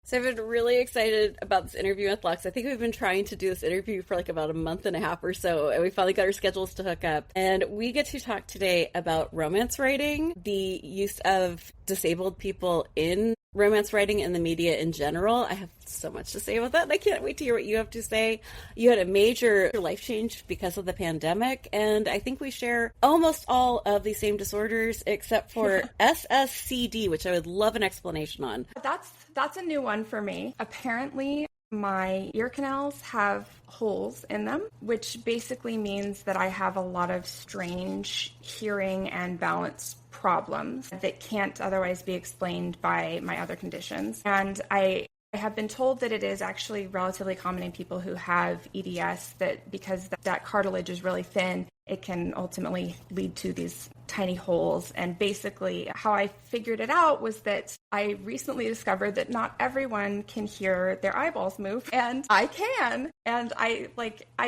So I've been really excited about this interview with Lux. I think we've been trying to do this interview for like about a month and a half or so, and we finally got our schedules to hook up. And we get to talk today about romance writing, the use of disabled people in romance writing and the media in general. I have so much to say about that, and I can't wait to hear what you have to say. You had a major life change because of the pandemic, and I think we share almost all of the same disorders except for SSCD, which I would love an explanation on. That's a new one for me. Apparently, my ear canals have holes in them, which basically means that I have a lot of strange hearing and balance problems that can't otherwise be explained by my other conditions. And I have been told that it is actually relatively common in people who have EDS, that because that cartilage is really thin, it can ultimately lead to these tiny holes. And basically how I figured it out was that I recently discovered that not everyone can hear their eyeballs move, and I can. And I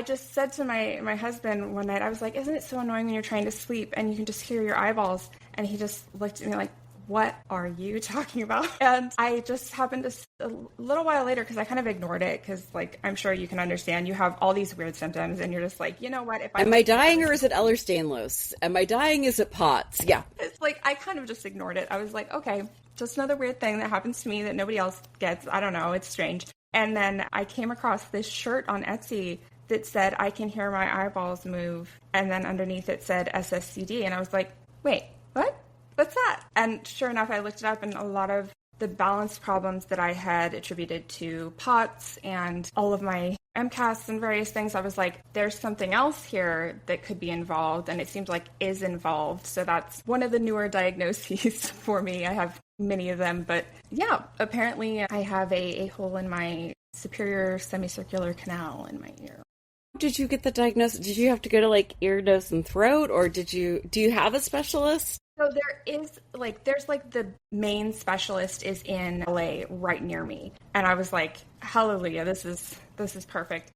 just said to my husband one night, I was like, isn't it so annoying when you're trying to sleep and you can just hear your eyeballs? And he just looked at me like, what are you talking about? And I just happened to, a little while later, because I kind of ignored it, because like, I'm sure you can understand, you have all these weird symptoms and you're just like, you know what? If Am I dying or is it Ehlers-Danlos? Am I dying? Is it POTS? Yeah. It's like, I kind of just ignored it. I was like, okay, just another weird thing that happens to me that nobody else gets. I don't know. It's strange. And then I came across this shirt on Etsy that said, I can hear my eyeballs move. And then underneath it said SSCD. And I was like, wait, what? What's that? And sure enough, I looked it up, and a lot of the balance problems that I had attributed to POTS and all of my MCAS and various things, I was like, there's something else here that could be involved, and it seems like is involved. So that's one of the newer diagnoses for me. I have many of them, but yeah, apparently I have a hole in my superior semicircular canal in my ear. Did you get the diagnosis? Did you have to go to like ear, nose, and throat, or do you have a specialist? So there's the main specialist is in LA right near me. And I was like, hallelujah, this is perfect.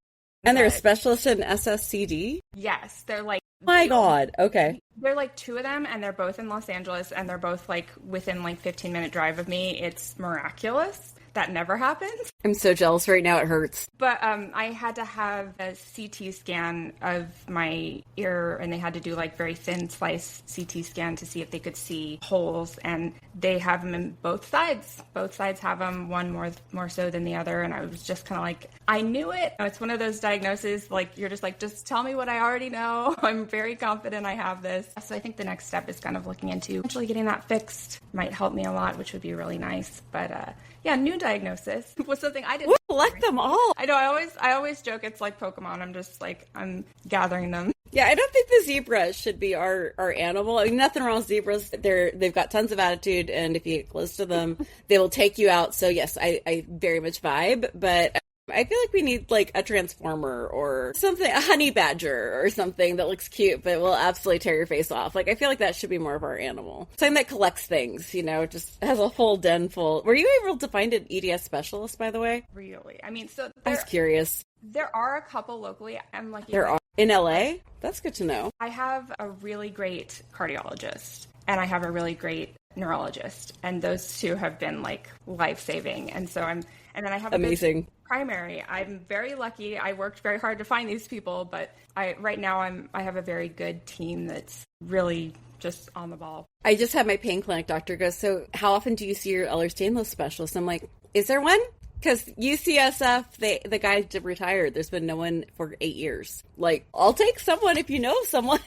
And they're a specialist in SSCD? Yes. They're like, my God. Okay. They're like two of them, and they're both in Los Angeles, and they're both like within like 15-minute drive of me. It's miraculous. That never happens. I'm so jealous right now. It hurts. But I had to have a CT scan of my ear, and they had to do like very thin slice CT scan to see if they could see holes. And they have them in both sides. Both sides have them, one more so than the other. And I was just kind of like, I knew it. It's one of those diagnoses, like you're just like, just tell me what I already know. I'm very confident I have this. So I think the next step is kind of looking into actually getting that fixed. Might help me a lot, which would be really nice. But yeah, new diagnosis was something I didn't. We'll collect them all. I know. I always joke it's like Pokemon. I'm just like, I'm gathering them. Yeah, I don't think the zebra should be our animal. I mean, nothing wrong with zebras. They've got tons of attitude, and if you get close to them, they will take you out. So yes, I very much vibe, but I feel like we need like a transformer or something, a honey badger or something that looks cute but will absolutely tear your face off. Like, I feel like that should be more of our animal. Something that collects things, just has a whole den full. Were you able to find an EDS specialist, by the way? Really? I mean, so I was curious. There are a couple locally. I'm lucky. There are in LA? That's good to know. I have a really great cardiologist, and I have a really great neurologist, and those two have been like life-saving. And then I have a amazing primary. I'm very lucky. I worked very hard to find these people, but right now I have a very good team that's really just on the ball. I just had my pain clinic doctor go, so how often do you see your Ehlers-Danlos specialist? I'm like, is there one? Because UCSF, the guy retired. There's been no one for 8 years. Like, I'll take someone if you know someone.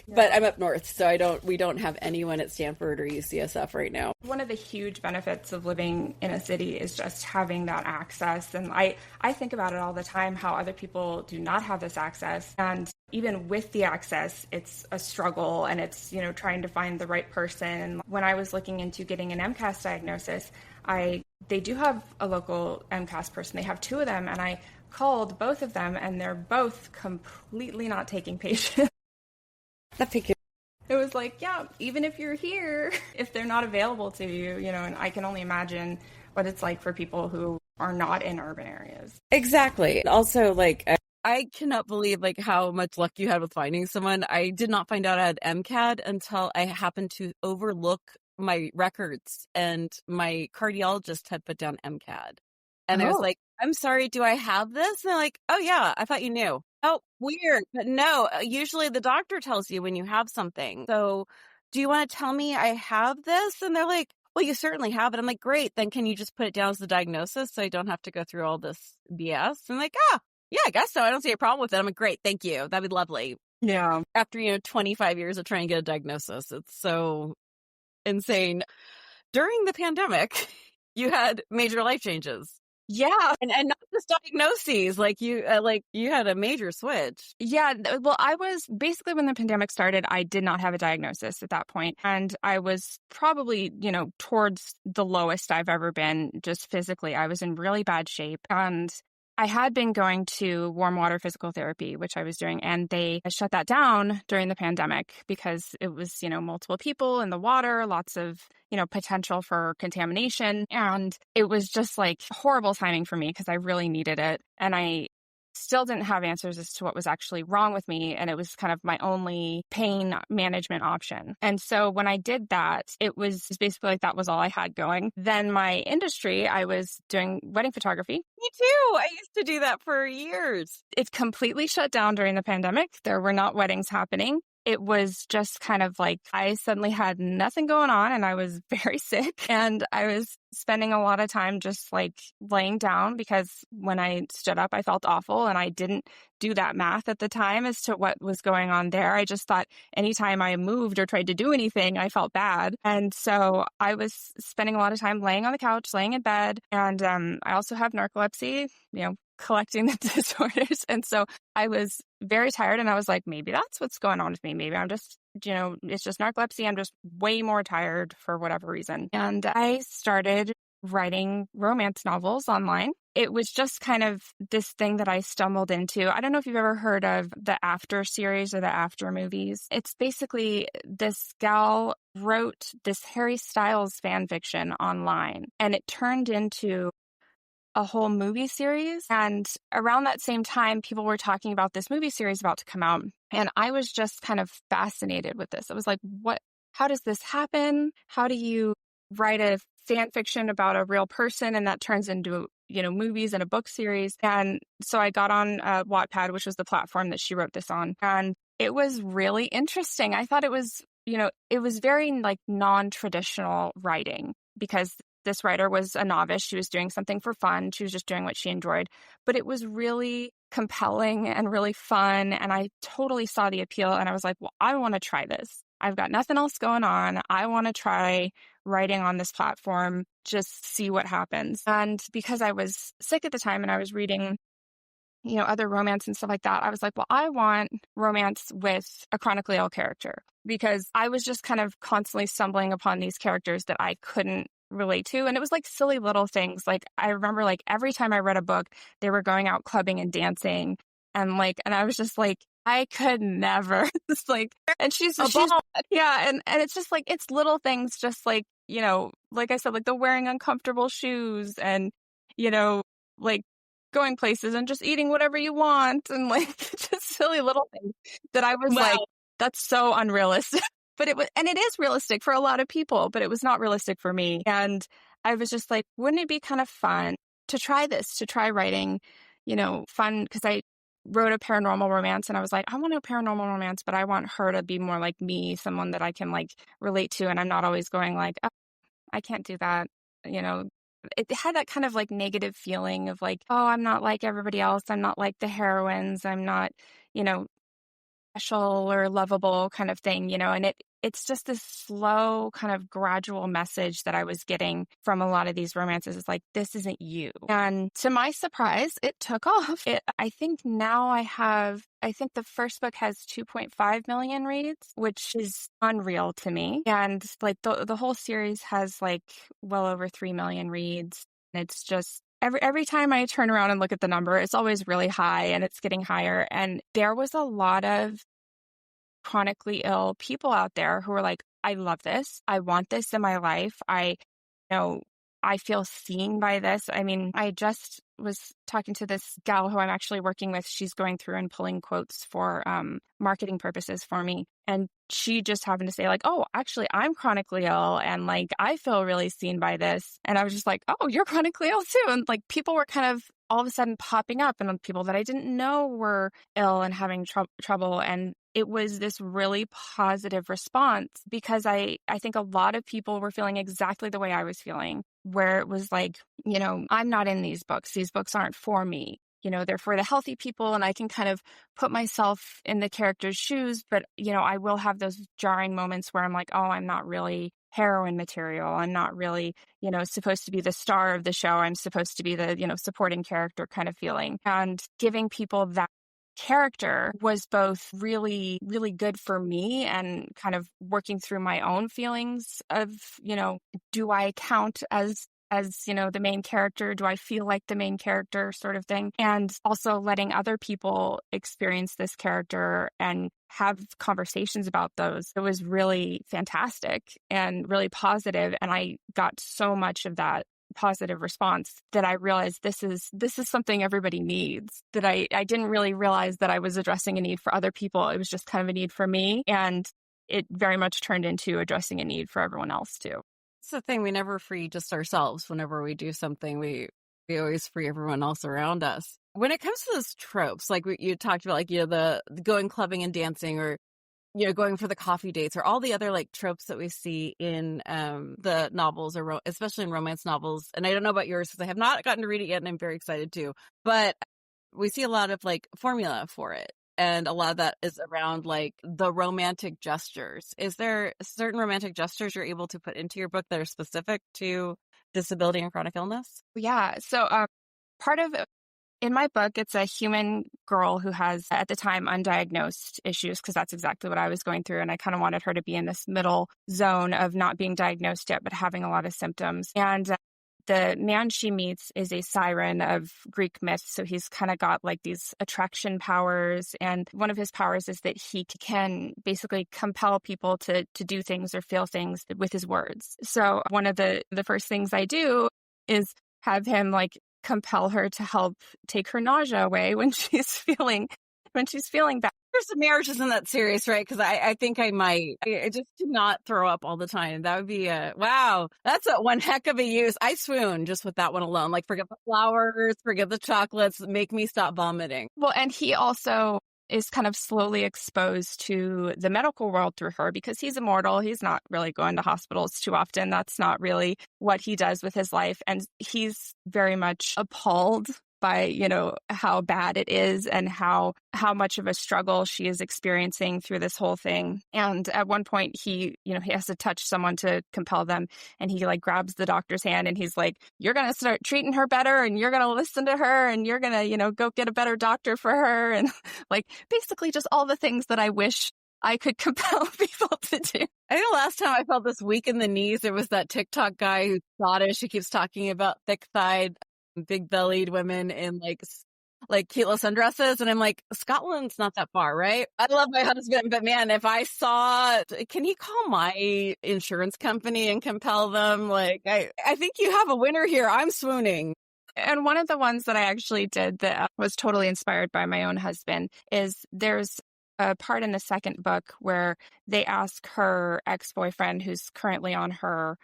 But I'm up north, so we don't have anyone at Stanford or UCSF right now. One of the huge benefits of living in a city is just having that access. And I think about it all the time, how other people do not have this access. And even with the access, it's a struggle, and it's, trying to find the right person. When I was looking into getting an MCAS diagnosis, they do have a local MCAS person. They have two of them, and I called both of them, and they're both completely not taking patients. It was like, yeah, even if you're here, if they're not available to you, and I can only imagine what it's like for people who are not in urban areas. Exactly. Also, I cannot believe how much luck you had with finding someone. I did not find out I had MCAD until I happened to overlook my records, and my cardiologist had put down MCAD. And I was Oh, like, I'm sorry, do I have this? And they're like, oh, yeah, I thought you knew. Oh, weird. But no, usually the doctor tells you when you have something. So do you want to tell me I have this? And they're like, well, you certainly have it. I'm like, great. Then can you just put it down as the diagnosis so I don't have to go through all this BS? And I'm like, yeah, I guess so. I don't see a problem with it. I'm like, great. Thank you. That'd be lovely. yeah. After, 25 years of trying to get a diagnosis, it's so insane. During the pandemic, you had major life changes. Yeah. And not just diagnoses, like you had a major switch. Yeah. Well, I was basically when the pandemic started, I did not have a diagnosis at that point. And I was probably, towards the lowest I've ever been just physically. I was in really bad shape. And I had been going to warm water physical therapy, which I was doing, and they shut that down during the pandemic because it was, multiple people in the water, lots of, potential for contamination. And it was just like horrible timing for me because I really needed it. And I still didn't have answers as to what was actually wrong with me. And it was kind of my only pain management option. And so when I did that, it was basically like that was all I had going. Then my industry, I was doing wedding photography. Me too. I used to do that for years. It completely shut down during the pandemic. There were not weddings happening. It was just kind of like I suddenly had nothing going on and I was very sick and I was spending a lot of time just like laying down because when I stood up, I felt awful and I didn't do that math at the time as to what was going on there. I just thought anytime I moved or tried to do anything, I felt bad. And so I was spending a lot of time laying on the couch, laying in bed. And I also have narcolepsy, collecting the disorders. And so I was very tired and I was like, maybe that's what's going on with me. Maybe I'm just, it's just narcolepsy. I'm just way more tired for whatever reason. And I started writing romance novels online. It was just kind of this thing that I stumbled into. I don't know if you've ever heard of the After series or the After movies. It's basically this gal wrote this Harry Styles fan fiction online and it turned into a whole movie series. And around that same time, people were talking about this movie series about to come out. And I was just kind of fascinated with this. I was like, how does this happen? How do you write a fan fiction about a real person and that turns into, movies and a book series? And so I got on Wattpad, which was the platform that she wrote this on. And it was really interesting. I thought it was, it was very like non-traditional writing because this writer was a novice. She was doing something for fun. She was just doing what she enjoyed. But it was really compelling and really fun. And I totally saw the appeal. And I was like, well, I want to try this. I've got nothing else going on. I want to try writing on this platform, just see what happens. And because I was sick at the time and I was reading other romance and stuff like that, I was like, well, I want romance with a chronically ill character because I was just kind of constantly stumbling upon these characters that I couldn't relate to. And it was like silly little things. Like I remember like every time I read a book, they were going out clubbing and dancing. And I was just like, I could never. It's like, and she's yeah. And it's just like, it's little things, just like, like I said, like the wearing uncomfortable shoes and, like going places and just eating whatever you want. And like just silly little things that I was like, that's so unrealistic. But it is realistic for a lot of people, but it was not realistic for me. And I was just like, wouldn't it be kind of fun to try this, to try writing, fun? Because I wrote a paranormal romance and I was like, I want a paranormal romance, but I want her to be more like me, someone that I can like relate to. And I'm not always going like, oh, I can't do that. It had that kind of like negative feeling of like, oh, I'm not like everybody else. I'm not like the heroines. I'm not, special or lovable kind of thing, and it's just this slow kind of gradual message that I was getting from a lot of these romances. It's like, this isn't you. And to my surprise, it took off. I think now I think the first book has 2.5 million reads, which is unreal to me. And like the whole series has like well over 3 million reads. And it's just, Every time I turn around and look at the number, it's always really high and it's getting higher. And there was a lot of chronically ill people out there who were like, I love this. I want this in my life. I I feel seen by this. I mean, I just was talking to this gal who I'm actually working with. She's going through and pulling quotes for marketing purposes for me. And she just happened to say like, oh, actually, I'm chronically ill. And like, I feel really seen by this. And I was just like, oh, you're chronically ill too. And like, people were kind of all of a sudden popping up, and people that I didn't know were ill and having trouble. And it was this really positive response, because I think a lot of people were feeling exactly the way I was feeling, where it was like, I'm not in these books. These books aren't for me. They're for the healthy people, and I can kind of put myself in the character's shoes. But, I will have those jarring moments where I'm like, oh, I'm not really heroine material. I'm not really, supposed to be the star of the show. I'm supposed to be the, supporting character kind of feeling. And giving people that character was both really, really good for me, and kind of working through my own feelings of, do I count as the main character? Do I feel like the main character, sort of thing? And also letting other people experience this character and have conversations about those. It was really fantastic and really positive. And I got so much of that positive response that I realized this is something everybody needs, that I didn't really realize that I was addressing a need for other people. It was just kind of a need for me. And it very much turned into addressing a need for everyone else too. It's the thing, we never free just ourselves. Whenever we do something, we always free everyone else around us. When it comes to those tropes, like you talked about, like, the going clubbing and dancing, or, going for the coffee dates, or all the other like tropes that we see in the novels, or especially in romance novels. And I don't know about yours, because I have not gotten to read it yet, and I'm very excited too. But we see a lot of like formula for it. And a lot of that is around like the romantic gestures. Is there certain romantic gestures you're able to put into your book that are specific to disability and chronic illness? Yeah. So part of in my book, it's a human girl who has, at the time, undiagnosed issues, because that's exactly what I was going through. And I kind of wanted her to be in this middle zone of not being diagnosed yet, but having a lot of symptoms. And the man she meets is a siren of Greek myth. So he's kind of got like these attraction powers. And one of his powers is that he can basically compel people to do things or feel things with his words. So one of the first things I do is have him like compel her to help take her nausea away when she's feeling bad. The marriage isn't that serious, right? Because I think I might. I just do not throw up all the time. That would be wow. That's one heck of a use. I swoon just with that one alone. Like, forget the flowers, forget the chocolates, make me stop vomiting. Well, and he also is kind of slowly exposed to the medical world through her, because he's immortal. He's not really going to hospitals too often. That's not really what he does with his life. And he's very much appalled by, how bad it is, and how much of a struggle she is experiencing through this whole thing. And at one point he has to touch someone to compel them. And he like grabs the doctor's hand, and he's like, you're going to start treating her better, and you're going to listen to her, and you're going to, go get a better doctor for her. And like, basically just all the things that I wish I could compel people to do. I think the last time I felt this weak in the knees, it was that TikTok guy who's Scottish, who keeps talking about thick-thighed, big-bellied women in like cuteless sundresses, and I'm like, Scotland's not that far, right? I love my husband, but man, if I saw, can he call my insurance company and compel them? Like, I think you have a winner here. I'm swooning. And one of the ones that I actually did that was totally inspired by my own husband is there's a part in the second book where they ask her ex-boyfriend, who's currently on her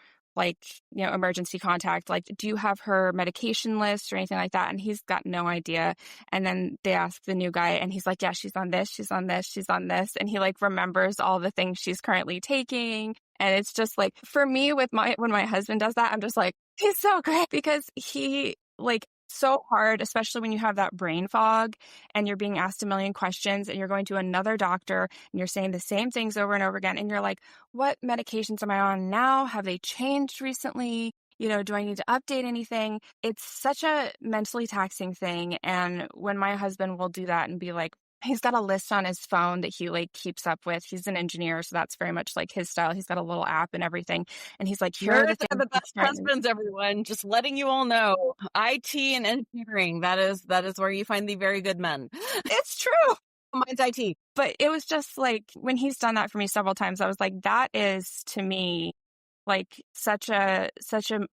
emergency contact, like, do you have her medication list or anything like that? And he's got no idea. And then they ask the new guy, and he's like, yeah, she's on this, she's on this, she's on this. And he like remembers all the things she's currently taking. And it's just like, for me, when my husband does that, I'm just like, he's so great, because he like so hard, especially when you have that brain fog and you're being asked a million questions and you're going to another doctor and you're saying the same things over and over again. And you're like, what medications am I on now? Have they changed recently? Do I need to update anything? It's such a mentally taxing thing. And when my husband will do that and be like, he's got a list on his phone that he like keeps up with. He's an engineer, so that's very much like his style. He's got a little app and everything. And he's like, here are the things. The best husbands, everyone. Just letting you all know. IT and engineering, that is where you find the very good men. It's true. Mine's IT. But it was just like, when he's done that for me several times, I was like, that is, to me, like such a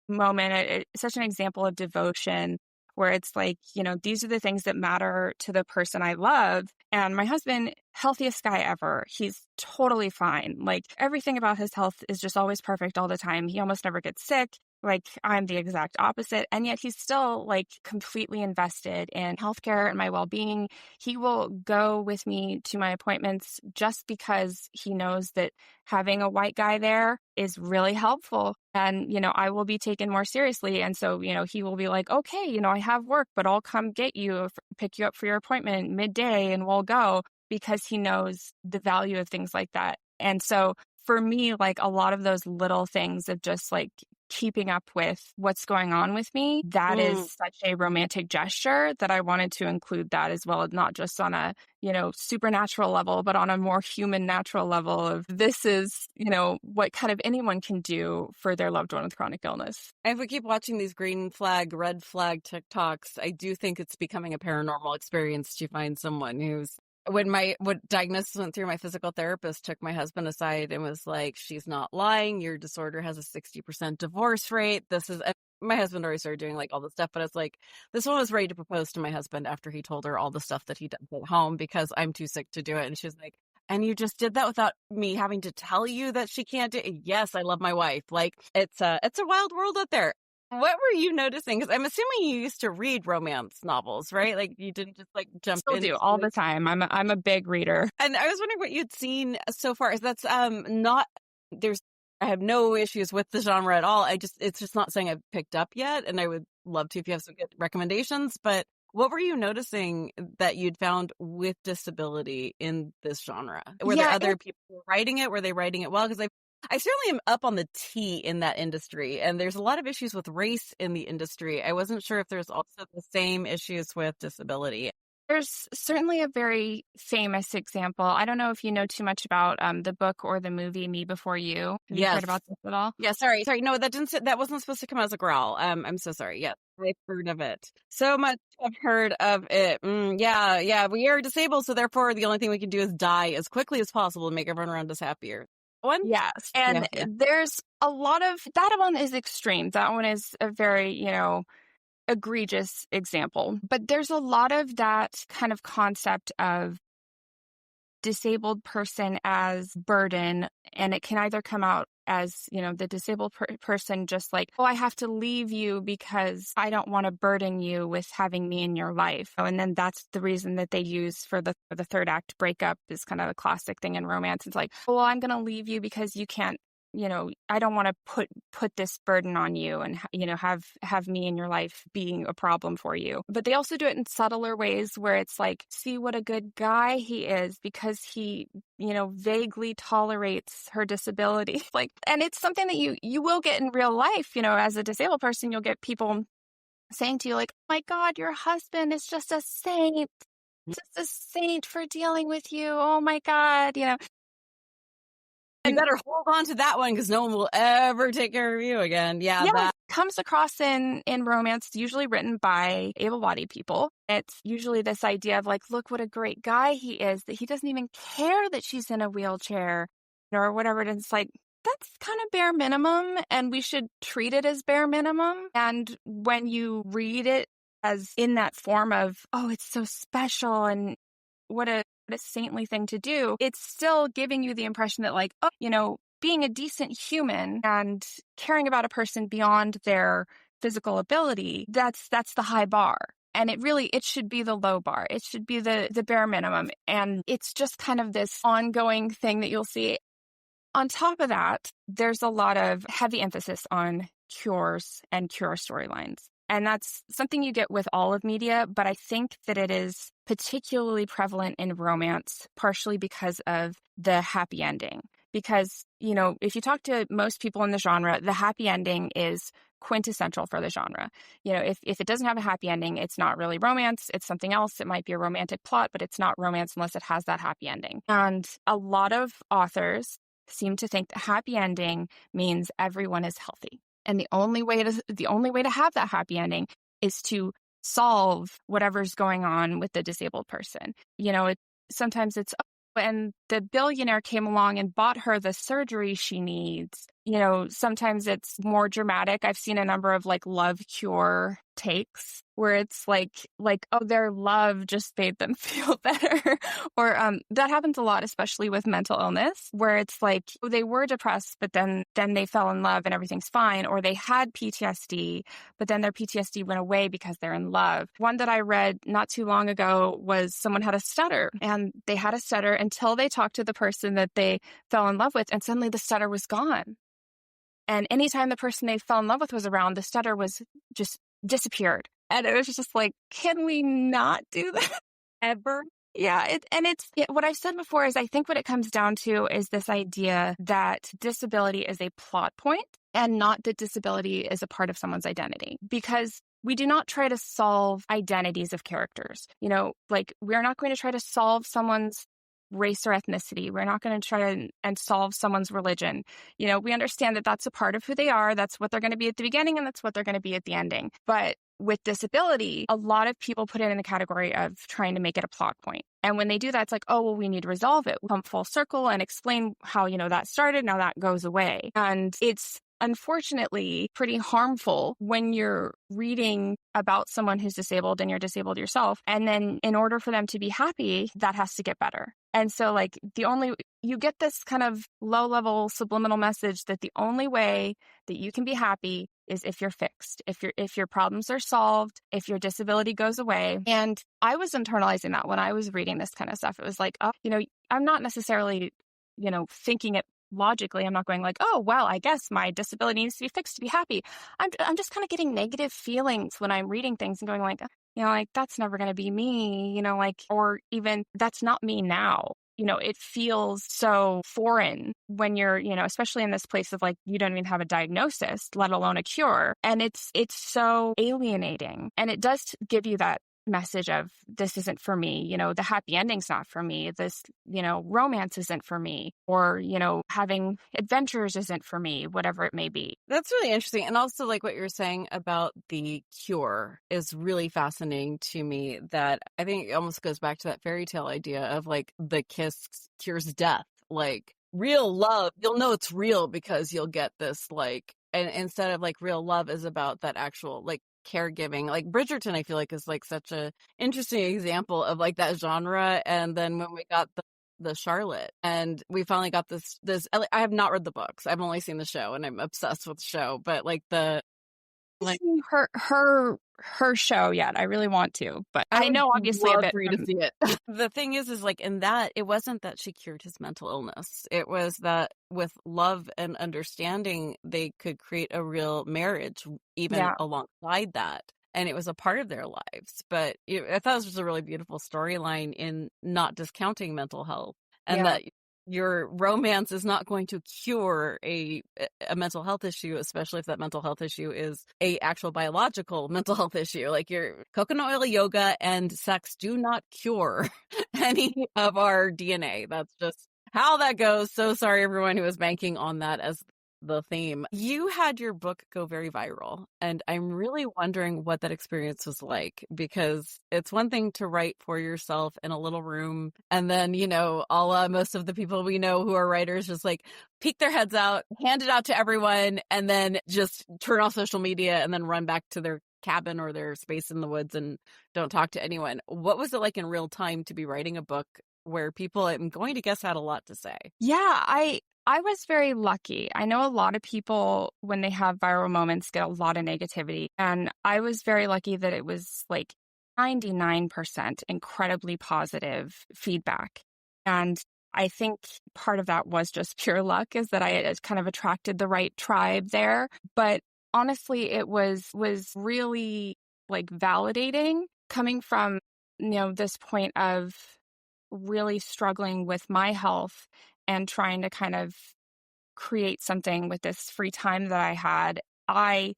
moment, such an example of devotion where it's like, these are the things that matter to the person I love. And my husband, healthiest guy ever. He's totally fine. Like everything about his health is just always perfect all the time. He almost never gets sick. Like I'm the exact opposite. And yet he's still like completely invested in healthcare and my well-being. He will go with me to my appointments just because he knows that having a white guy there is really helpful. And, I will be taken more seriously. And so, he will be like, okay, I have work, but I'll come get you, pick you up for your appointment midday and we'll go, because he knows the value of things like that. And so for me, like a lot of those little things of just like keeping up with what's going on with me, that is such a romantic gesture that I wanted to include that as well, not just on a, supernatural level, but on a more human natural level of this is, what kind of anyone can do for their loved one with chronic illness. If we keep watching these green flag, red flag TikToks, I do think it's becoming a paranormal experience to find someone who's when diagnosis went through, my physical therapist took my husband aside and was like, she's not lying. Your disorder has a 60% divorce rate. My husband already started doing like all this stuff, but it's like, this one was ready to propose to my husband after he told her all the stuff that he does at home because I'm too sick to do it. And she's like, and you just did that without me having to tell you that she can't do it. Yes, I love my wife. Like it's a wild world out there. What were you noticing? Because I'm assuming you used to read romance novels, right? Like you didn't just like jump Still into do all the time. I'm a big reader. And I was wondering what you'd seen so far. Is that's not there's I have no issues with the genre at all. It's just not something I've picked up yet, and I would love to if you have some good recommendations. But what were you noticing that you'd found with disability in this genre? Were there other people writing it? Were they writing it well? Because I certainly am up on the T in that industry, and there's a lot of issues with race in the industry. I wasn't sure if there's also the same issues with disability. There's certainly a very famous example. I don't know if you know too much about the book or the movie Me Before You. Have you heard about this at all? Yeah, sorry. No, that wasn't supposed to come as a growl. I'm so sorry. Yeah, I've heard of it. So much I've heard of it. Yeah. We are disabled, so therefore the only thing we can do is die as quickly as possible to make everyone around us happier. Yes. And there's a lot of, that one is extreme. That one is a very, egregious example. But there's a lot of that kind of concept of disabled person as burden, and it can either come out as, the disabled person just like, oh, I have to leave you because I don't want to burden you with having me in your life. And then that's the reason that they use for the third act breakup is kind of a classic thing in romance. It's like, well, I'm going to leave you because you can't, I don't want to put this burden on you and, have me in your life being a problem for you. But they also do it in subtler ways where it's like, see what a good guy he is because he, vaguely tolerates her disability. Like, and it's something that you will get in real life, as a disabled person, you'll get people saying to you like, oh my God, your husband is just a saint. Just a saint for dealing with you. Oh my God, You better hold on to that one because no one will ever take care of you again. Yeah, that comes across in romance, usually written by able-bodied people. It's usually this idea of like, look what a great guy he is, that he doesn't even care that she's in a wheelchair or whatever. And it's like, that's kind of bare minimum, and we should treat it as bare minimum. And when you read it as in that form of, oh, it's so special and what a saintly thing to do, it's still giving you the impression that like, oh, being a decent human and caring about a person beyond their physical ability, that's the high bar. And it should be the low bar. It should be the bare minimum. And it's just kind of this ongoing thing that you'll see. On top of that, there's a lot of heavy emphasis on cures and cure storylines. And that's something you get with all of media, but I think that it is particularly prevalent in romance, partially because of the happy ending. Because, if you talk to most people in the genre, the happy ending is quintessential for the genre. If it doesn't have a happy ending, it's not really romance. It's something else. It might be a romantic plot, but it's not romance unless it has that happy ending. And a lot of authors seem to think the happy ending means everyone is healthy. And the only way to have that happy ending is to solve whatever's going on with the disabled person. Sometimes it's, and the billionaire came along and bought her the surgery she needs. sometimes it's more dramatic. I've seen a number of like love cure takes where it's like, oh, their love just made them feel better. Or that happens a lot, especially with mental illness, where it's like, oh, they were depressed, but then they fell in love and everything's fine. Or they had PTSD, but then their PTSD went away because they're in love. One that I read not too long ago was someone had a stutter, and they had a stutter until they talked to the person that they fell in love with, and suddenly the stutter was gone. And anytime the person they fell in love with was around, the stutter was just disappeared. And it was just like, can we not do that ever? Yeah. What I've said before is I think what it comes down to is this idea that disability is a plot point and not that disability is a part of someone's identity. Because we do not try to solve identities of characters. Like we're not going to try to solve someone's race or ethnicity. We're not going to try and solve someone's religion. We understand that that's a part of who they are. That's what they're going to be at the beginning, and that's what they're going to be at the ending. But with disability, a lot of people put it in the category of trying to make it a plot point. And when they do that, it's like, oh, well, we need to resolve it. We'll come full circle and explain how, that started. Now that goes away. And it's unfortunately pretty harmful when you're reading about someone who's disabled and you're disabled yourself. And then in order for them to be happy, that has to get better. And so like you get this kind of low level subliminal message that the only way that you can be happy is if you're fixed, if your problems are solved, if your disability goes away. And I was internalizing that when I was reading this kind of stuff. It was like, oh, I'm not necessarily, thinking it logically. I'm not going like, oh, well, I guess my disability needs to be fixed to be happy. I'm just kind of getting negative feelings when I'm reading things and going like, like that's never going to be me, or even that's not me now. It feels so foreign when you're, especially in this place of like, you don't even have a diagnosis, let alone a cure. And it's so alienating. And it does give you that message of this isn't for me, the happy ending's not for me, this, romance isn't for me, or, having adventures isn't for me, whatever it may be. That's really interesting. And also like what you're saying about the cure is really fascinating to me, that I think it almost goes back to that fairy tale idea of like the kiss cures death. Like real love, you'll know it's real because you'll get this like, and instead of like real love is about that actual like caregiving. Like Bridgerton, I feel like is like such a interesting example of like that genre. And then when we got the Charlotte, and we finally got this I have not read the books, I've only seen the show, and I'm obsessed with the show, but like her show yet. I really want to, but I know obviously love that for you to see it. The thing is like in that, it wasn't that she cured his mental illness. It was that with love and understanding, they could create a real marriage even alongside that. And it was a part of their lives. But I thought this was a really beautiful storyline in not discounting mental health, and that your romance is not going to cure a mental health issue, especially if that mental health issue is a actual biological mental health issue. Like your coconut oil yoga and sex do not cure any of our DNA. That's just how that goes. So sorry, everyone who was banking on that as the theme. You had your book go very viral, and I'm really wondering what that experience was like, because it's one thing to write for yourself in a little room, and then, a la most of the people we know who are writers just like peek their heads out, hand it out to everyone, and then just turn off social media and then run back to their cabin or their space in the woods and don't talk to anyone. What was it like in real time to be writing a book where people, I'm going to guess, had a lot to say? Yeah, I was very lucky. I know a lot of people, when they have viral moments, get a lot of negativity. And I was very lucky that it was like 99% incredibly positive feedback. And I think part of that was just pure luck, is that I had kind of attracted the right tribe there. But honestly, it was really like validating coming from, this point of really struggling with my health and trying to kind of create something with this free time that I had. I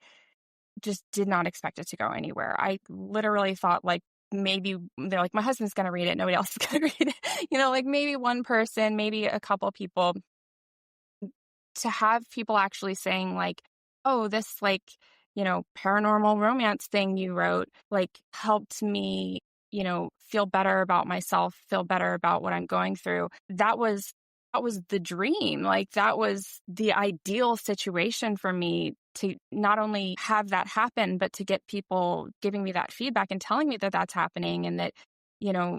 just did not expect it to go anywhere. I literally thought like maybe they're like, my husband's going to read it, nobody else is going to read it. Like maybe one person, maybe a couple people. To have people actually saying like, oh, this like, paranormal romance thing you wrote like helped me, feel better about myself, feel better about what I'm going through. That was that was the dream. Like, that was the ideal situation for me to not only have that happen, but to get people giving me that feedback and telling me that that's happening and that,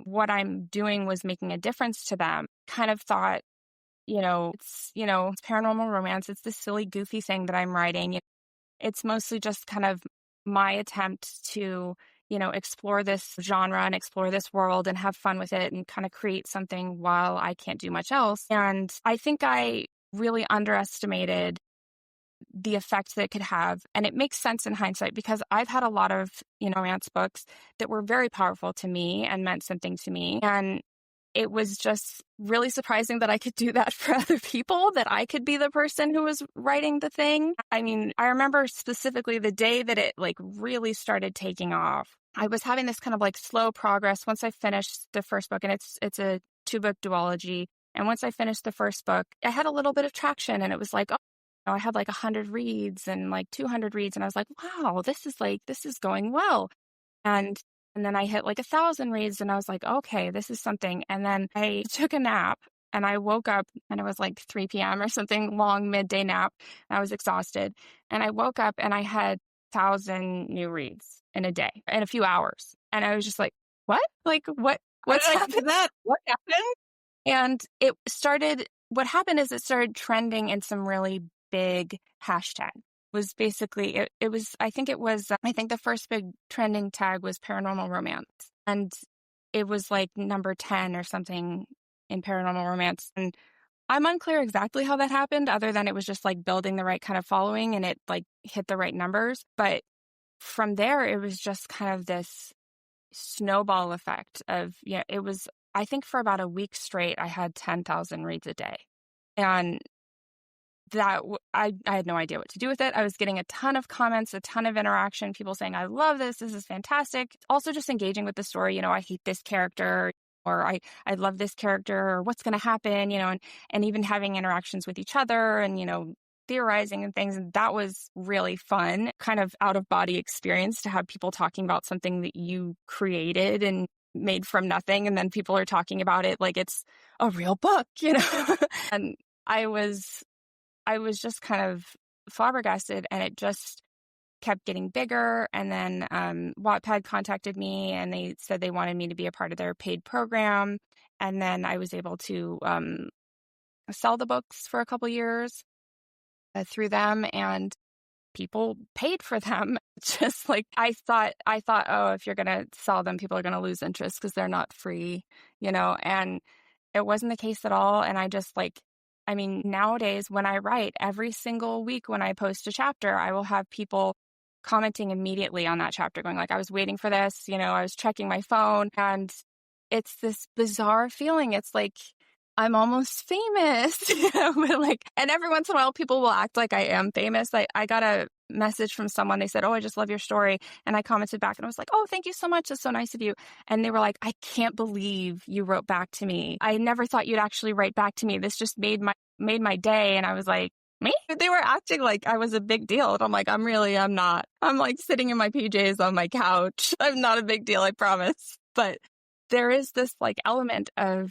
what I'm doing was making a difference to them. Kind of thought, it's paranormal romance. It's this silly, goofy thing that I'm writing. It's mostly just kind of my attempt to, explore this genre and explore this world and have fun with it and kind of create something while I can't do much else. And I think I really underestimated the effect that it could have. And it makes sense in hindsight because I've had a lot of, romance books that were very powerful to me and meant something to me. And it was just really surprising that I could do that for other people, that I could be the person who was writing the thing. I mean, I remember specifically the day that it really started taking off. I was having this kind of slow progress once I finished the first book, and it's a 2-book duology. And once I finished the first book, I had a little bit of traction, and it was I had 100 reads and 200 reads, and I was like, wow, this is going well. And then I hit 1,000 reads, and I was like, okay, this is something. And then I took a nap, and I woke up, and it was 3 p.m. or something, long midday nap. And I was exhausted. And I woke up, and I had 1,000 new reads in a day, in a few hours. And I was just like, what? What's happened? What happened? And what happened is it started trending in some really big hashtags. Was basically I think the first big trending tag was paranormal romance, and it was number 10 or something in paranormal romance. And I'm unclear exactly how that happened, other than it was just building the right kind of following and it hit the right numbers. But from there, it was just kind of this snowball effect of, it was, I think for about a week straight, I had 10,000 reads a day. And that I had no idea what to do with it. I was getting a ton of comments, a ton of interaction, people saying, I love this. This is fantastic. Also just engaging with the story. I hate this character, or I love this character, or what's going to happen, and even having interactions with each other and, theorizing and things. And that was really fun, kind of out of body experience to have people talking about something that you created and made from nothing. And then people are talking about it like it's a real book, and I was just kind of flabbergasted, and it just kept getting bigger. And then Wattpad contacted me, and they said they wanted me to be a part of their paid program. And then I was able to sell the books for a couple years through them, and people paid for them. Just I thought, oh, if you're going to sell them, people are going to lose interest because they're not free, and it wasn't the case at all. And I just nowadays when I write, every single week when I post a chapter, I will have people commenting immediately on that chapter going I was waiting for this, I was checking my phone, and it's this bizarre feeling. It's I'm almost famous, and every once in a while people will act like I am famous. I got a message from someone. They said, oh, I just love your story. And I commented back, and I was like, oh, thank you so much. That's so nice of you. And they were like, I can't believe you wrote back to me. I never thought you'd actually write back to me. This just made my day. And I was like, me? They were acting like I was a big deal. And I'm like, I'm not. I'm sitting in my PJs on my couch. I'm not a big deal, I promise. But there is this element of,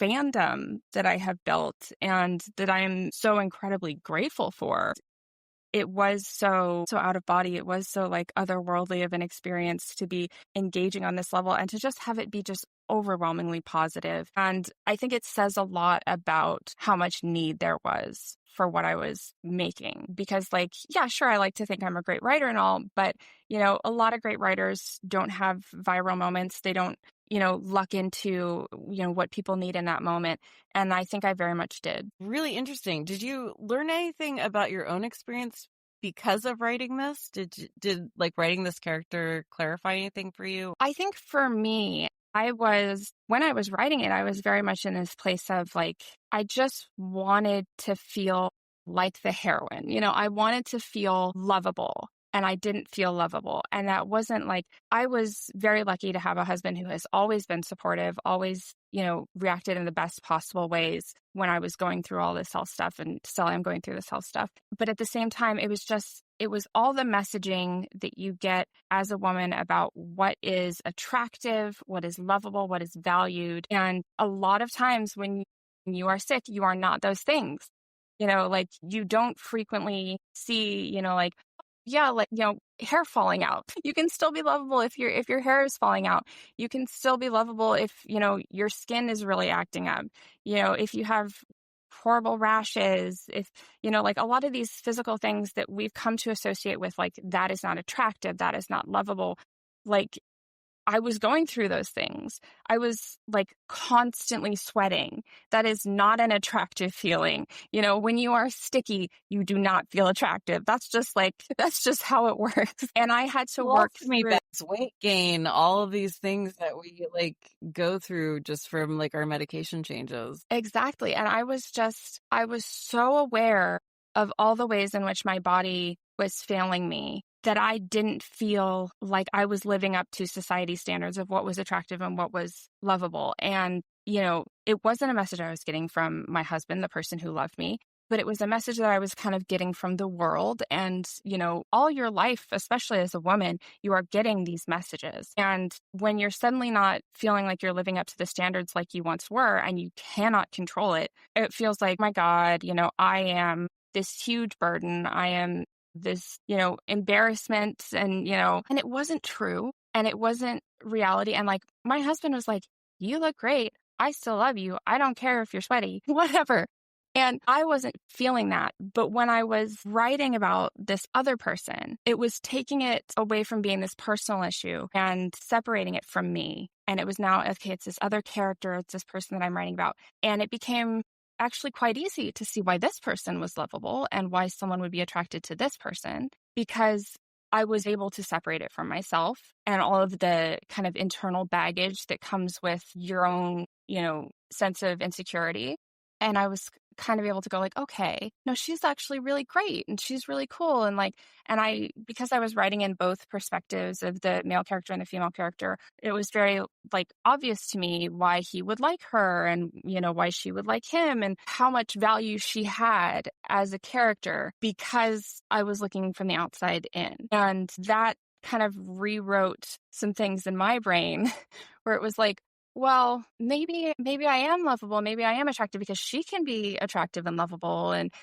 fandom that I have built and that I am so incredibly grateful for. It was so out of body. It was so otherworldly of an experience to be engaging on this level and to just have it be just overwhelmingly positive. And I think it says a lot about how much need there was for what I was making. Because yeah, sure, I like to think I'm a great writer and all, but a lot of great writers don't have viral moments. They don't luck into, what people need in that moment. And I think I very much did. Really interesting. Did you learn anything about your own experience because of writing this? Did writing this character clarify anything for you? I think for me, when I was writing it, I was very much in this place of I just wanted to feel like the heroine. I wanted to feel lovable. And I didn't feel lovable. And that wasn't I was very lucky to have a husband who has always been supportive, always, reacted in the best possible ways when I was going through all this health stuff, and still am going through this health stuff. But at the same time, it was all the messaging that you get as a woman about what is attractive, what is lovable, what is valued. And a lot of times when you are sick, you are not those things. Like you don't frequently see, like, yeah, like, hair falling out. You can still be lovable if your hair is falling out. You can still be lovable if, your skin is really acting up. If you have horrible rashes, if, like a lot of these physical things that we've come to associate with, like, that is not attractive, that is not lovable. Like, I was going through those things. I was like constantly sweating. That is not an attractive feeling. When you are sticky, you do not feel attractive. That's just that's just how it works. And I had to work through That's weight gain, all of these things that we like go through just from like our medication changes. Exactly. And I was so aware of all the ways in which my body was failing me that I didn't feel like I was living up to society's standards of what was attractive and what was lovable. And, it wasn't a message I was getting from my husband, the person who loved me, but it was a message that I was kind of getting from the world. And, all your life, especially as a woman, you are getting these messages. And when you're suddenly not feeling like you're living up to the standards like you once were and you cannot control it, it feels like, my God, I am this huge burden. I am this, embarrassment and it wasn't true and it wasn't reality. And like, my husband was like, you look great. I still love you. I don't care if you're sweaty, whatever. And I wasn't feeling that. But when I was writing about this other person, it was taking it away from being this personal issue and separating it from me. And it was now, okay, it's this other character. It's this person that I'm writing about. And it became actually quite easy to see why this person was lovable and why someone would be attracted to this person, because I was able to separate it from myself and all of the kind of internal baggage that comes with your own, sense of insecurity. And I was kind of able to go like, okay, no, she's actually really great and she's really cool. And because I was writing in both perspectives of the male character and the female character, it was very like obvious to me why he would like her and, why she would like him and how much value she had as a character because I was looking from the outside in. And that kind of rewrote some things in my brain where it was like, well, maybe I am lovable. Maybe I am attractive because she can be attractive and lovable. And,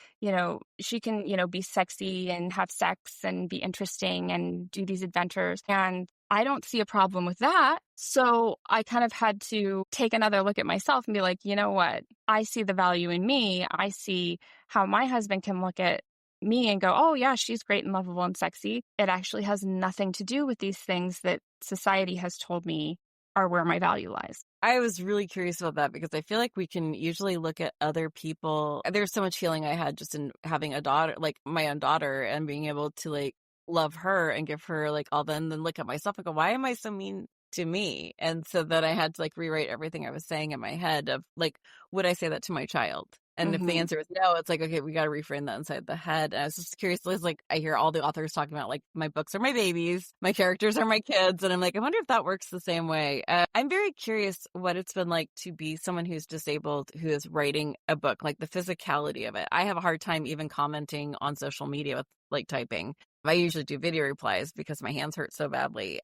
she can, be sexy and have sex and be interesting and do these adventures. And I don't see a problem with that. So I kind of had to take another look at myself and be like, you know what? I see the value in me. I see how my husband can look at me and go, oh yeah, she's great and lovable and sexy. It actually has nothing to do with these things that society has told me are where my value lies. I was really curious about that because I feel like we can usually look at other people. There's so much healing I had just in having a daughter, like my own daughter, and being able to like love her and give her like all that, and then look at myself and go, why am I so mean to me? And so then I had to like rewrite everything I was saying in my head of like, would I say that to my child? And if the answer is no, it's like, okay, we got to reframe that inside the head. And I was just curious. It's like, I hear all the authors talking about like, my books are my babies, my characters are my kids. And I'm like, I wonder if that works the same way. I'm very curious what it's been like to be someone who's disabled, who is writing a book, like the physicality of it. I have a hard time even commenting on social media with like typing. I usually do video replies because my hands hurt so badly.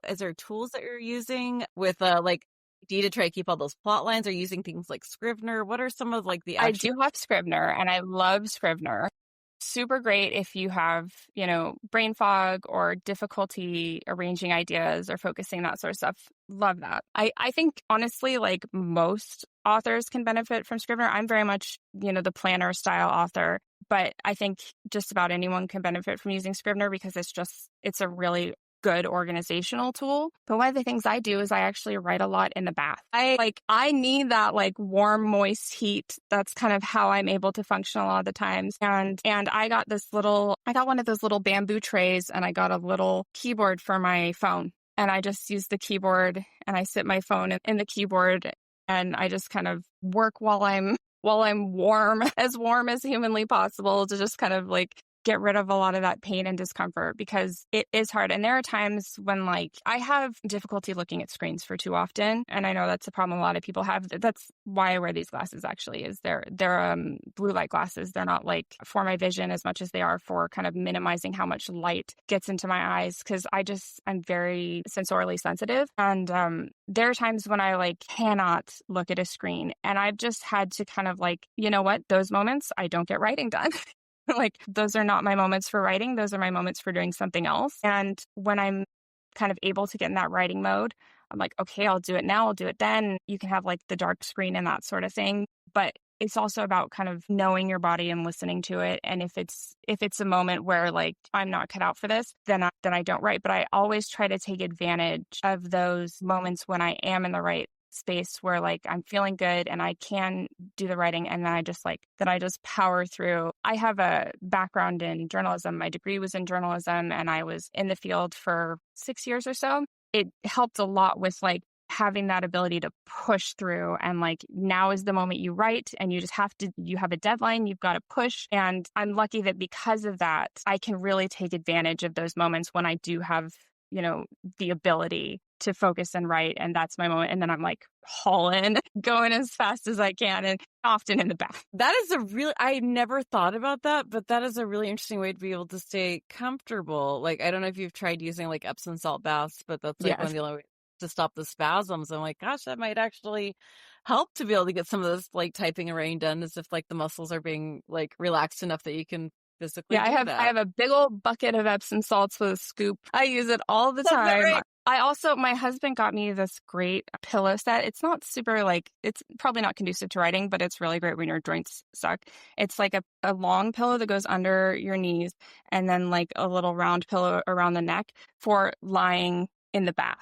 Is there tools that you're using with do you to try to keep all those plot lines? Are you using things like Scrivener? What are some of like the I do have Scrivener and I love Scrivener. Super great if you have, brain fog or difficulty arranging ideas or focusing, that sort of stuff. Love that. I think honestly, like most authors can benefit from Scrivener. I'm very much, the planner style author, but I think just about anyone can benefit from using Scrivener because it's a really good organizational tool. But one of the things I do is I actually write a lot in the bath. I need that like warm, moist heat. That's kind of how I'm able to function a lot of the times. And I got one of those little bamboo trays and I got a little keyboard for my phone. And I just use the keyboard and I sit my phone in the keyboard and I just kind of work while I'm warm as humanly possible to just kind of like get rid of a lot of that pain and discomfort, because it is hard. And there are times when like I have difficulty looking at screens for too often. And I know that's a problem a lot of people have. That's why I wear these glasses actually, is they're blue light glasses. They're not like for my vision as much as they are for kind of minimizing how much light gets into my eyes. Cause I'm very sensorily sensitive. And there are times when I like cannot look at a screen, and I've just had to kind of like, you know what, those moments I don't get writing done. Like those are not my moments for writing. Those are my moments for doing something else. And when I'm kind of able to get in that writing mode, I'm like, okay, I'll do it now. I'll do it then. You can have like the dark screen and that sort of thing. But it's also about kind of knowing your body and listening to it. And if it's a moment where like I'm not cut out for this, then I don't write. But I always try to take advantage of those moments when I am in the right space where like I'm feeling good and I can do the writing, and then I just power through. I have a background in journalism. My degree was in journalism, and I was in the field for 6 years or so. It helped a lot with like having that ability to push through, and like now is the moment you write, and you have a deadline, you've got to push. And I'm lucky that because of that, I can really take advantage of those moments when I do have, the ability to focus and write. And that's my moment. And then I'm like hauling, going as fast as I can, and often in the back. That is I never thought about that, but that is a really interesting way to be able to stay comfortable. Like, I don't know if you've tried using like Epsom salt baths, but that's like one of the only ways to stop the spasms. I'm like, gosh, that might actually help to be able to get some of this like typing and writing done, as if like the muscles are being like relaxed enough that you can physically do that. I have a big old bucket of Epsom salts with a scoop. I use it all the time. Right. My husband got me this great pillow set. It's not super it's probably not conducive to writing, but it's really great when your joints suck. It's like a long pillow that goes under your knees, and then like a little round pillow around the neck for lying in the bath.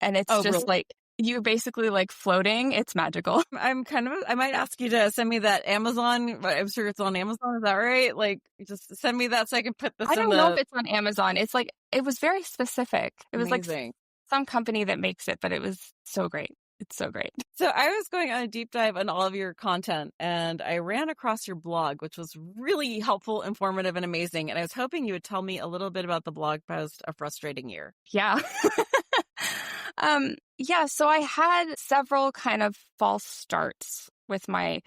And it's just really? Like, you basically like floating. It's magical. I might ask you to send me that Amazon. I'm sure it's on Amazon. Is that right? Like, just send me that so I can put this. I don't know if it's on Amazon. It's like, it was very specific. It was amazing. Like some company that makes it, but it was so great. It's so great. So I was going on a deep dive on all of your content, and I ran across your blog, which was really helpful, informative, and amazing. And I was hoping you would tell me a little bit about the blog post, A Frustrating Year. Yeah. So I had several kind of false starts with my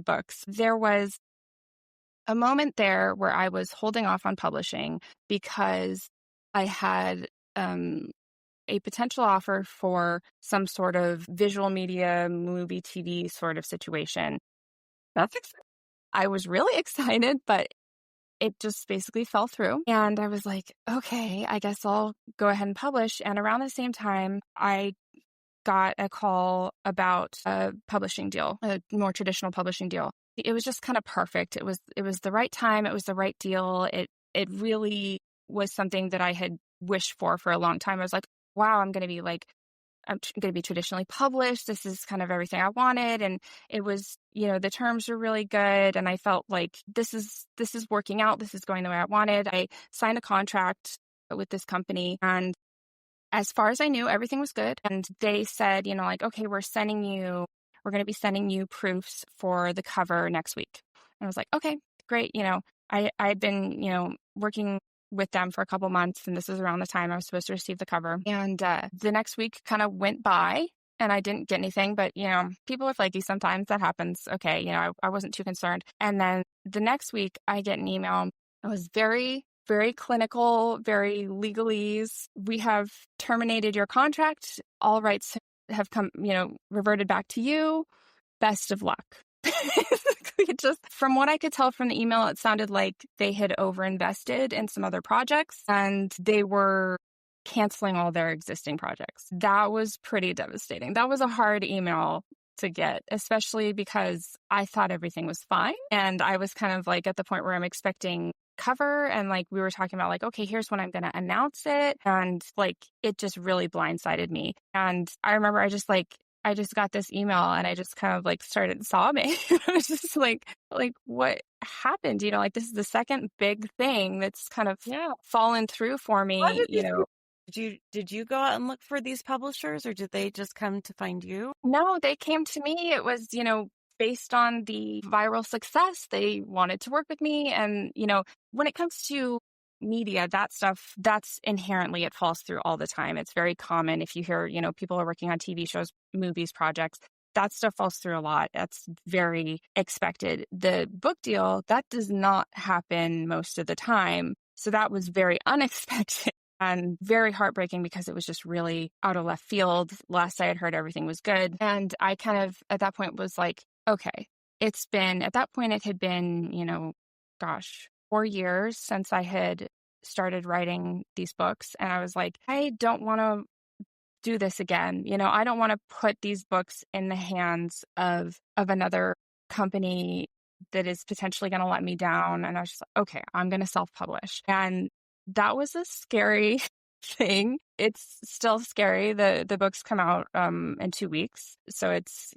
books. There was a moment there where I was holding off on publishing because I had a potential offer for some sort of visual media, movie, TV sort of situation. That's exciting. I was really excited, but it just basically fell through. And I was like, okay, I guess I'll go ahead and publish. And around the same time, I got a call about a publishing deal, a more traditional publishing deal. It was just kind of perfect. It was the right time. It was the right deal. It really was something that I had wished for a long time. I was like, wow, I'm going to be traditionally published. This is kind of everything I wanted. And it was, the terms were really good. And I felt like this is working out. This is going the way I wanted. I signed a contract with this company, and as far as I knew, everything was good. And they said, okay, we're going to be sending you proofs for the cover next week. And I was like, okay, great. I'd been, working with them for a couple months, and this is around the time I was supposed to receive the cover. And the next week kind of went by, and I didn't get anything, but people are flaky sometimes. That happens. Okay, I wasn't too concerned. And then the next week I get an email. It was very, very clinical, very legalese. We have terminated your contract. All rights have come, reverted back to you. Best of luck. Just from what I could tell from the email, it sounded like they had overinvested in some other projects, and they were canceling all their existing projects. That was pretty devastating. That was a hard email to get, especially because I thought everything was fine. And I was kind of like at the point where I'm expecting cover, and like we were talking about like, okay, here's when I'm going to announce it. And like, it just really blindsided me. And I remember I just got this email, and I just kind of like started sobbing. I was just like, what happened? This is the second big thing that's kind of fallen through for me. Did you go out and look for these publishers, or did they just come to find you? No, they came to me. It was, based on the viral success, they wanted to work with me. And, when it comes to media, that stuff, that's inherently, it falls through all the time. It's very common. If you hear, people are working on TV shows, movies, projects, that stuff falls through a lot. That's very expected. The book deal, that does not happen most of the time. So that was very unexpected and very heartbreaking because it was just really out of left field. Last I had heard, everything was good. And I kind of, at that point, was like, okay, at that point, it had been, 4 years since I had started writing these books. And I was like, I don't want to do this again. I don't want to put these books in the hands of another company that is potentially going to let me down. And I was just like, okay, I'm going to self-publish. And that was a scary thing. It's still scary. The books come out in 2 weeks. So it's,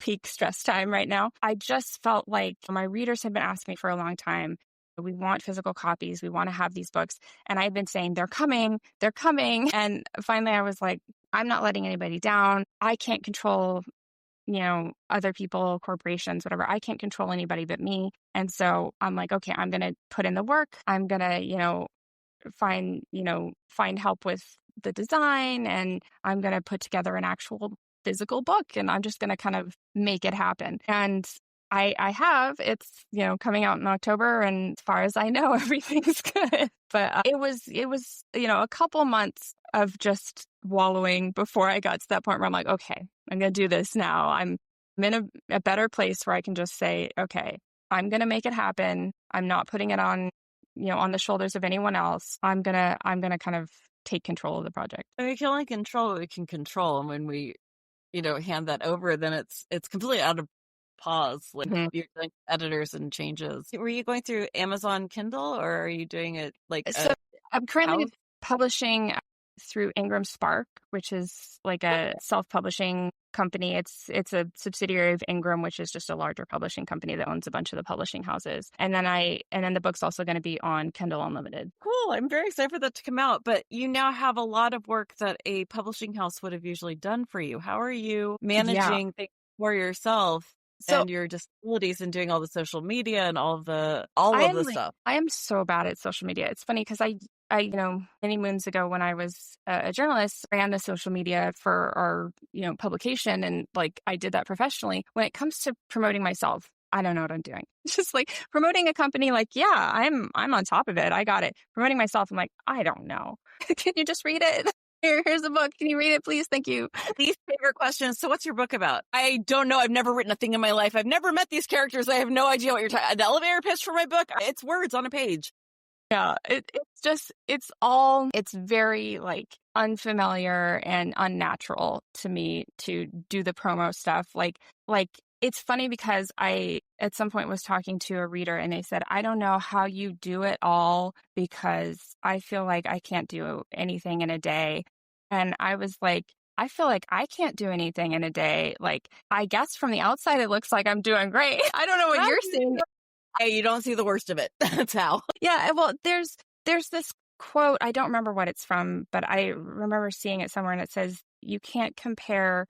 peak stress time right now. I just felt like my readers had been asking me for a long time, we want physical copies. We want to have these books. And I had been saying, they're coming. They're coming. And finally I was like, I'm not letting anybody down. I can't control, other people, corporations, whatever. I can't control anybody but me. And so I'm like, okay, I'm going to put in the work. I'm going to, find help with the design, and I'm going to put together an actual physical book, and I'm just going to kind of make it happen. And I have, it's, coming out in October, and as far as I know, everything's good. But it was, a couple months of just wallowing before I got to that point where I'm like, okay, I'm going to do this now. I'm in a better place where I can just say, okay, I'm going to make it happen. I'm not putting it on, on the shoulders of anyone else. I'm going to kind of take control of the project. And we can only control what we can control. And when we, hand that over, then it's completely out of pause, like you're doing editors and changes. Were you going through Amazon Kindle, or are you doing it like I'm currently publishing through Ingram Spark, which is like a self-publishing company. It's a subsidiary of Ingram, which is just a larger publishing company that owns a bunch of the publishing houses. And then the book's also going to be on Kindle Unlimited. Cool. I'm very excited for that to come out. But you now have a lot of work that a publishing house would have usually done for you. How are you managing things for yourself? And your disabilities and doing all the social media and all of the stuff. I am so bad at social media. It's funny because I many moons ago when I was a journalist, ran the social media for our, publication. And like, I did that professionally. When it comes to promoting myself, I don't know what I'm doing. It's just like promoting a company, like, yeah, I'm on top of it. I got it. Promoting myself, I'm like, I don't know. Can you just read it? Here's the book. Can you read it, please? Thank you. Least favorite question. So what's your book about? I don't know. I've never written a thing in my life. I've never met these characters. I have no idea what you're talking. The elevator pitch for my book, it's words on a page. Yeah, it's very like unfamiliar and unnatural to me to do the promo stuff. Like it's funny because I, at some point, was talking to a reader and they said, I don't know how you do it all because I feel like I can't do anything in a day. And I was like, I feel like I can't do anything in a day. Like, I guess from the outside, it looks like I'm doing great. I don't know what you're saying. You don't see the worst of it. That's how. Yeah. Well, there's this quote. I don't remember what it's from, but I remember seeing it somewhere, and it says, you can't compare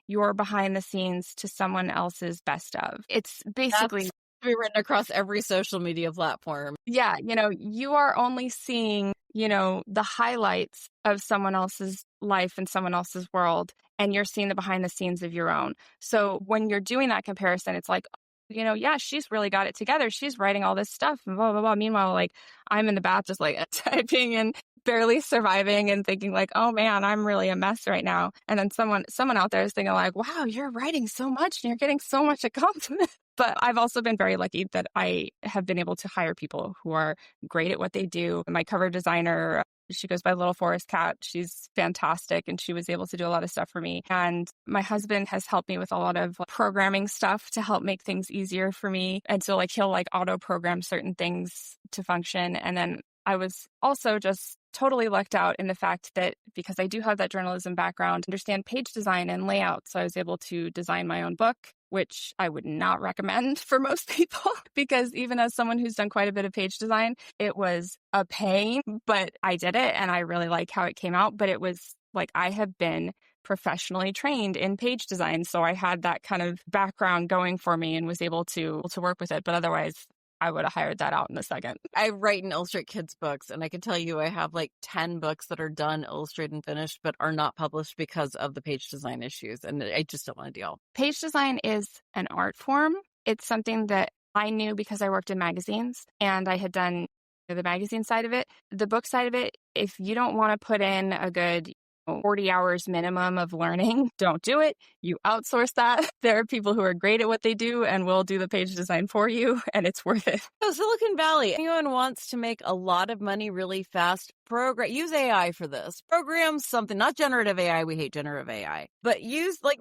your behind the scenes to someone else's best of. It's basically to be written across every social media platform. Yeah. You are only seeing, the highlights of someone else's life and someone else's world, and you're seeing the behind the scenes of your own. So when you're doing that comparison, it's like, yeah, she's really got it together. She's writing all this stuff and blah, blah, blah. Meanwhile, like, I'm in the bath just like typing and barely surviving and thinking like, oh man, I'm really a mess right now. And then someone out there is thinking like, wow, you're writing so much and you're getting so much accomplishment. But I've also been very lucky that I have been able to hire people who are great at what they do. My cover designer, she goes by Little Forest Cat. She's fantastic, and she was able to do a lot of stuff for me. And my husband has helped me with a lot of programming stuff to help make things easier for me. And so like he'll like auto program certain things to function. And then I was also just totally lucked out in the fact that because I do have that journalism background, understand page design and layout. So I was able to design my own book, which I would not recommend for most people because even as someone who's done quite a bit of page design, it was a pain, but I did it and I really like how it came out. But it was Like, I have been professionally trained in page design, so I had that kind of background going for me and was able to work with it. But otherwise, I would have hired that out in a second. I write and illustrate kids' books, and I can tell you I have like 10 books that are done, illustrated, and finished, but are not published because of the page design issues, and I just don't want to deal. Page design is an art form. It's something that I knew because I worked in magazines, and I had done the magazine side of it. The book side of it, if you don't want to put in a good 40 hours minimum of learning, don't do it. You outsource that. There are people who are great at what they do and will do the page design for you, and it's worth it. So Silicon Valley, anyone wants to make a lot of money really fast, use AI for this. Program something, not generative AI. We hate generative AI, but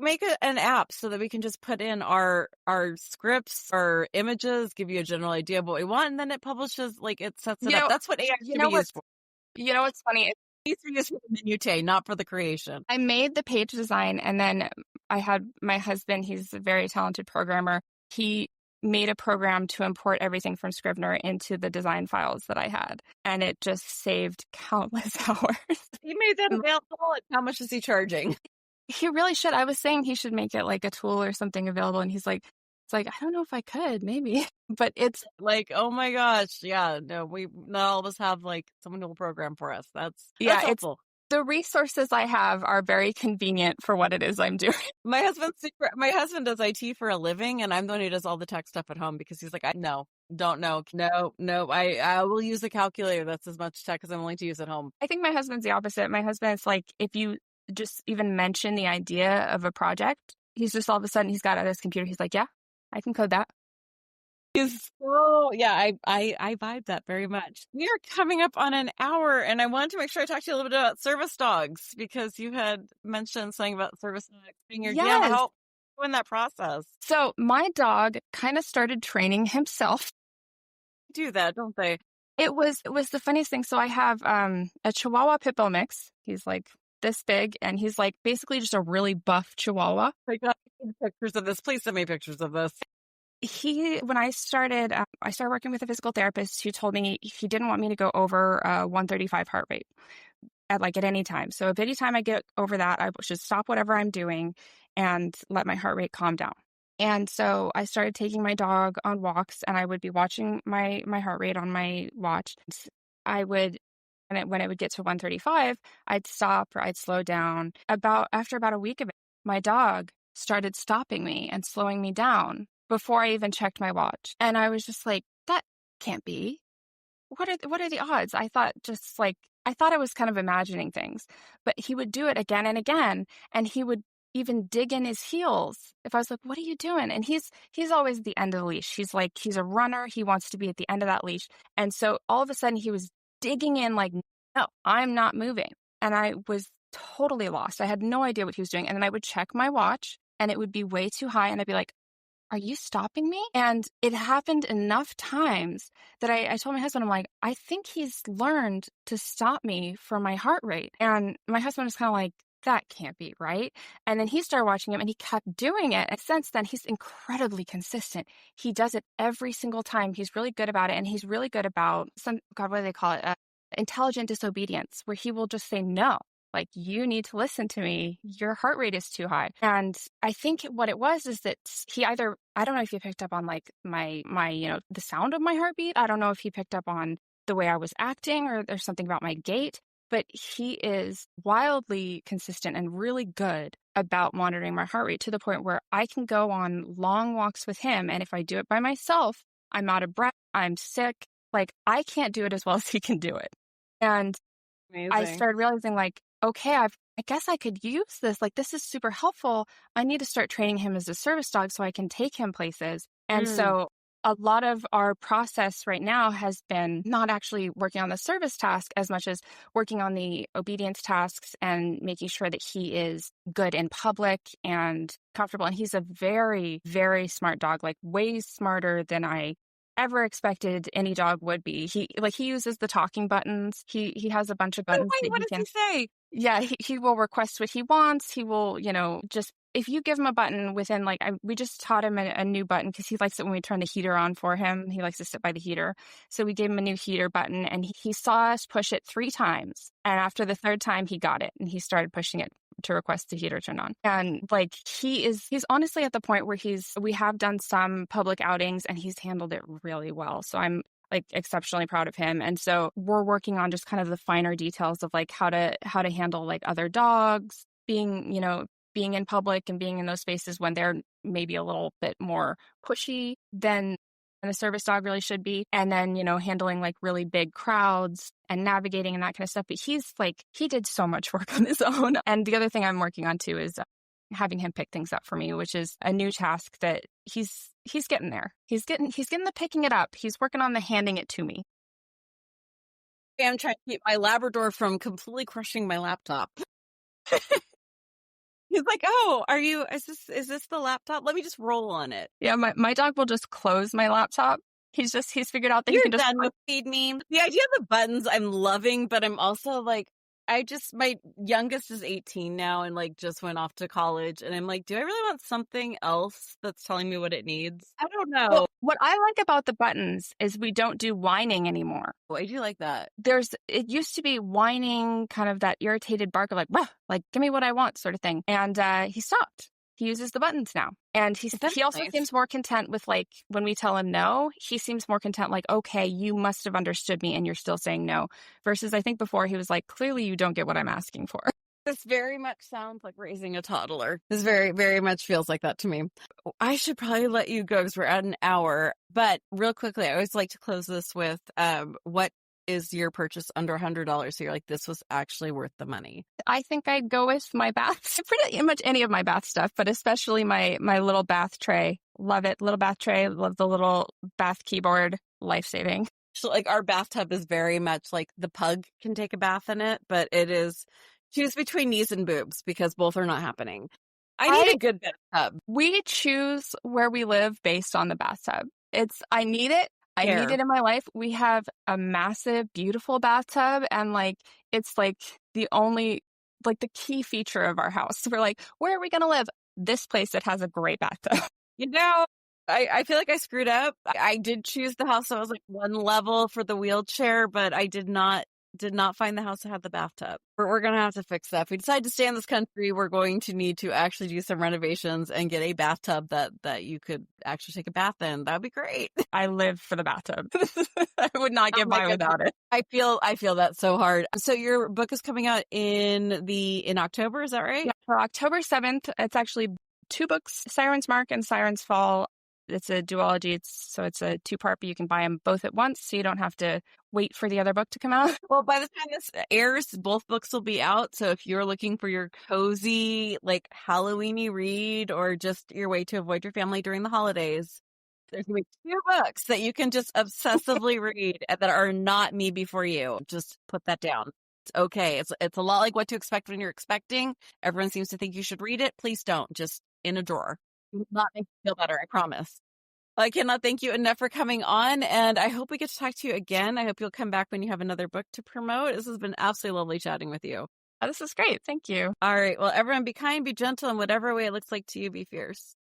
make an app so that we can just put in our scripts, our images, give you a general idea of what we want, and then it publishes, it sets it up. That's what AI should be used for. You know what's funny? These are used for the minutiae, not for the creation. I made the page design, and then I had my husband, he's a very talented programmer. He made a program to import everything from Scrivener into the design files that I had, and it just saved countless hours. He made that available. How much is he charging? He really should. I was saying he should make it like a tool or something available, and he's like, I don't know if I could, maybe. But it's like, oh my gosh. Yeah, no, not all of us have someone who will program for us. That's helpful. The resources I have are very convenient for what it is I'm doing. My husband does IT for a living, and I'm the one who does all the tech stuff at home because he's like, don't know. No, I will use a calculator. That's as much tech as I'm willing to use at home. I think my husband's the opposite. My husband's like, if you just even mention the idea of a project, he's just all of a sudden, he's got it on his computer. He's like, yeah, I can code that. I vibe that very much. We are coming up on an hour, and I wanted to make sure I talked to you a little bit about service dogs because you had mentioned something about service dogs being your how in that process. So my dog kind of started training himself. Do that, don't they? It was the funniest thing. So I have a Chihuahua Pit Bull mix. He's like this big, and he's like basically just a really buff Chihuahua. I got pictures of this. Please send me pictures of this. When I started working with a physical therapist who told me he didn't want me to go over 135 heart rate at any time. So if any time I get over that, I should stop whatever I'm doing and let my heart rate calm down. And so I started taking my dog on walks, and I would be watching my heart rate on my watch. When it would get to 135, I'd stop or I'd slow down. After about a week of it, my dog started stopping me and slowing me down before I even checked my watch. And I was just like, that can't be. What are the odds? I thought I was kind of imagining things, but he would do it again and again, and he would even dig in his heels. If I was like, what are you doing? And he's always at the end of the leash. He's a runner. He wants to be at the end of that leash. And so all of a sudden he was digging in like, no, I'm not moving. And I was totally lost. I had no idea what he was doing. And then I would check my watch, and it would be way too high. And I'd be like, are you stopping me? And it happened enough times that I told my husband, I'm like, I think he's learned to stop me for my heart rate. And my husband was kind of like, that can't be right. And then he started watching him, and he kept doing it. And since then, he's incredibly consistent. He does it every single time. He's really good about it. And he's really good about what do they call it? Intelligent disobedience, where he will just say no. Like, you need to listen to me. Your heart rate is too high. And I think what it was is that I don't know if he picked up on like my the sound of my heartbeat. I don't know if he picked up on the way I was acting, or there's something about my gait, but he is wildly consistent and really good about monitoring my heart rate to the point where I can go on long walks with him. And if I do it by myself, I'm out of breath, I'm sick. Like, I can't do it as well as he can do it. And amazing. I started realizing like, okay, I guess I could use this. Like, this is super helpful. I need to start training him as a service dog so I can take him places. And so a lot of our process right now has been not actually working on the service task as much as working on the obedience tasks and making sure that he is good in public and comfortable. And he's a very, very smart dog, like way smarter than I ever expected any dog would be. He uses the talking buttons. He has a bunch of buttons. Wait, what does he say? Yeah, he will request what he wants. He will, just if you give him a button within we just taught him a new button because he likes it when we turn the heater on for him. He likes to sit by the heater. So we gave him a new heater button, and he saw us push it 3 times. And after the third time, he got it and he started pushing it to request the heater turn on. And like, he's honestly at the point where we have done some public outings and he's handled it really well. So I'm like exceptionally proud of him. And so we're working on just kind of the finer details of like how to handle like other dogs being, being in public and being in those spaces when they're maybe a little bit more pushy than a service dog really should be. And then, handling like really big crowds and navigating and that kind of stuff. But he did so much work on his own. And the other thing I'm working on too is having him pick things up for me, which is a new task that he's getting there. He's getting the picking it up. He's working on the handing it to me. I'm trying to keep my Labrador from completely crushing my laptop. He's like, "Oh, is this the laptop? Let me just roll on it." Yeah, my dog will just close my laptop. He's figured out that You're he can just done with feed me. The idea of the buttons I'm loving, but I'm also like, my youngest is 18 now and like just went off to college. And I'm like, do I really want something else that's telling me what it needs? I don't know. Well, what I like about the buttons is we don't do whining anymore. Oh, I do like that. It used to be whining, kind of that irritated bark of like, "Wah," like, give me what I want sort of thing. And he stopped. He uses the buttons now. And he also nice. Seems more content with like, when we tell him no, he seems more content like, okay, you must have understood me and you're still saying no. Versus I think before he was like, clearly you don't get what I'm asking for. This very much sounds like raising a toddler. This very, very much feels like that to me. I should probably let you go because we're at an hour. But real quickly, I always like to close this with what is your purchase under $100? So you're like, this was actually worth the money. I think I'd go with my bath, pretty much any of my bath stuff, but especially my little bath tray. Love it. Little bath tray. Love the little bath keyboard. Life-saving. So like our bathtub is very much like the pug can take a bath in it, but it is choose between knees and boobs because both are not happening. I need a good bathtub. We choose where we live based on the bathtub. I need it. I need it in my life. We have a massive, beautiful bathtub, and like it's like the only the key feature of our house. We're like, where are we gonna live? This place that has a great bathtub. I feel like I screwed up. I did choose the house that was like one level for the wheelchair, but I did not find the house that had the bathtub. We're going to have to fix that. If we decide to stay in this country, we're going to need to actually do some renovations and get a bathtub that you could actually take a bath in. That would be great. I live for the bathtub. I would not get by without it. I feel that so hard. So your book is coming out in October, is that right? Yeah, for October 7th. It's actually 2 books, Sirens Mark and Sirens Fall. It's a duology. It's a 2-part, but you can buy them both at once, so you don't have to wait for the other book to come out. Well, by the time this airs, both books will be out. So if you're looking for your cozy, like Halloween-y read or just your way to avoid your family during the holidays, there's going to be 2 books that you can just obsessively read that are not Me Before You. Just put that down. It's okay. It's a lot like What to Expect When You're Expecting. Everyone seems to think you should read it. Please don't. Just in a drawer. It will not make you feel better, I promise. I cannot thank you enough for coming on, and I hope we get to talk to you again. I hope you'll come back when you have another book to promote. This has been absolutely lovely chatting with you. Oh, this is great. Thank you. All right. Well, everyone, be kind, be gentle, in whatever way it looks like to you, be fierce.